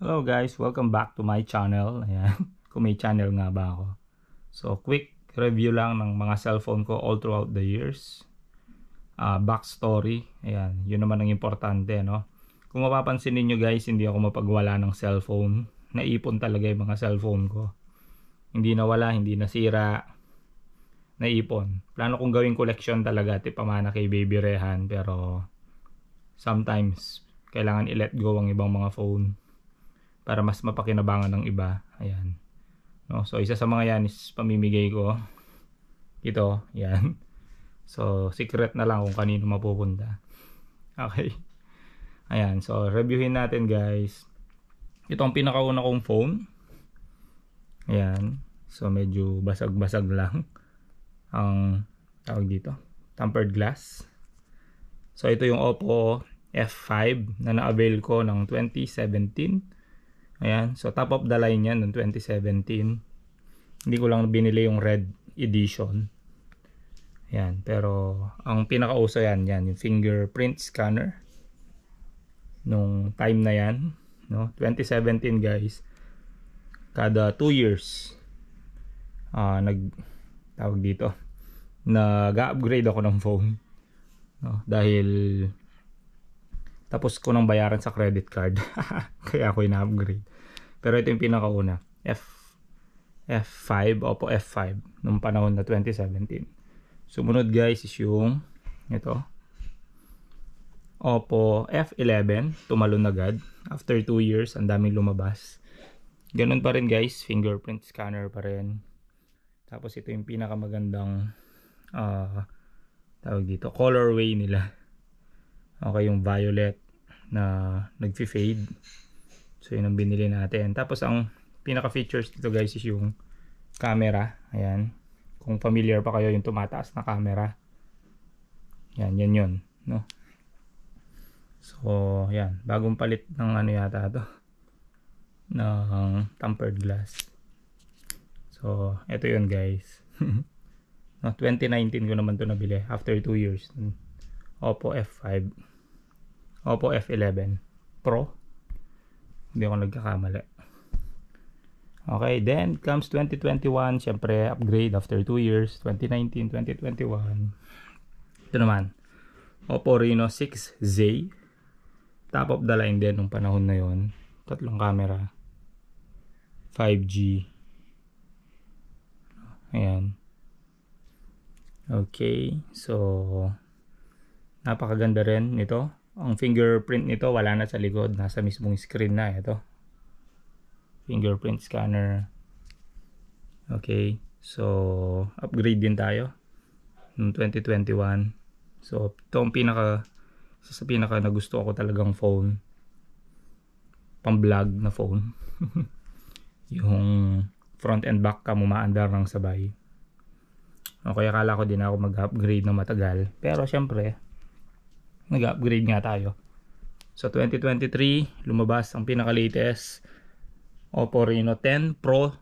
Hello guys, welcome back to my channel. Ayan, kung may channel nga ba ako. So, quick review lang ng mga cellphone ko all throughout the years. Backstory, ayan, yun naman ang importante, no? Kung mapapansin niyo guys, hindi ako mapagwala ng cellphone. Naipon talaga yung mga cellphone ko. Hindi nawala, hindi nasira. Naipon. Plano kong gawing collection talaga, tipamana kay Baby Rehan, pero sometimes kailangan i-let go ang ibang mga phone para mas mapakinabangan ng iba. Ayan. No, so isa sa mga yan is pamimigay ko. Ito, yan. So secret na lang kung kanino mapupunta. Okay. Ayan, so reviewin natin guys. Ito ang pinakauna kong phone. Ayan. So medyo basag-basag lang ang tawag dito, tempered glass. So ito yung Oppo F5 na na-avail ko ng 2017. Ayan, so top of the line yan noong 2017. Hindi ko lang binili yung red edition. Ayan, pero ang pinakauso yan, yung fingerprint scanner. Nung time na yan, no? 2017 guys. Kada 2 years, tawag dito, nag-upgrade ako ng phone. No? Dahil tapos ko nang bayaran sa credit card. Kaya ako ina-upgrade. Pero ito yung pinakauna. F5, Oppo F5 nung panahon na 2017. Sumunod guys is yung ito. Oppo F11, tumalon agad. After 2 years, ang daming lumabas. Ganun pa rin guys, fingerprint scanner pa rin. Tapos ito yung pinakamagandang tawag dito, colorway nila. Okay, yung violet na nagfi-fade. So yun ang binili natin. Tapos ang pinaka features dito guys is yung camera. Ayan. Kung familiar pa kayo yung tumataas na camera. Yan yun, no? So yan, bagong palit ng ano yata to, ng tempered glass. So ito yun guys. No, 2019 ko naman to nabili after 2 years. Oppo F5, Oppo F11 Pro. Hindi ako nagkakamali. Okay, then comes 2021. Siyempre, upgrade after 2 years. 2019, 2021. Ito naman, Oppo Reno 6Z. Top of the line din nung panahon na yon. Tatlong camera. 5G. Ayan. Okay, so napakaganda rin nito. Ang fingerprint nito wala na sa likod, nasa mismong screen na ito. Fingerprint scanner. Okay, so upgrade din tayo noong 2021. So ito ang pinaka nagusto ko talagang phone. Pang-vlog na phone. Yung front and back cam umaandar ng sabay. Okay, akala ko din ako mag-upgrade na matagal. Pero syempre, nag-upgrade nga tayo. So 2023, lumabas ang pinaka-latest Oppo Reno 10 Pro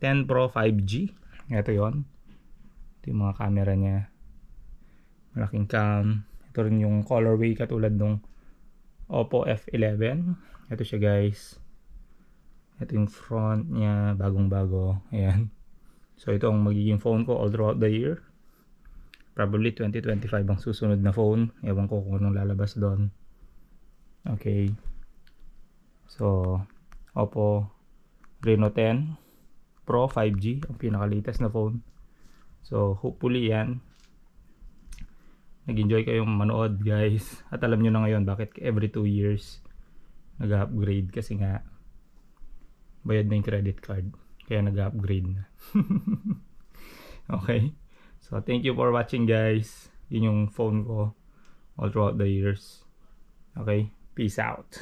5G. Ito yon. Ito yung mga camera niya. Malaking cam. Ito rin yung colorway katulad nung Oppo F11. Ito siya guys. Ito yung front niya, bagong-bago. Ayan. So ito ang magiging phone ko all throughout the year. Probably 2025 ang susunod na phone. Ewan ko kung anong lalabas doon. Okay. So Oppo Reno 10 Pro 5G, ang pinaka-latest na phone. So hopefully yan, nag-enjoy kayong manood guys. At alam nyo na ngayon bakit every 2 years nag-upgrade, kasi nga bayad na yung credit card. Kaya nag-upgrade na. Okay. So thank you for watching guys. Yun yung phone ko all throughout the years. Okay. Peace out.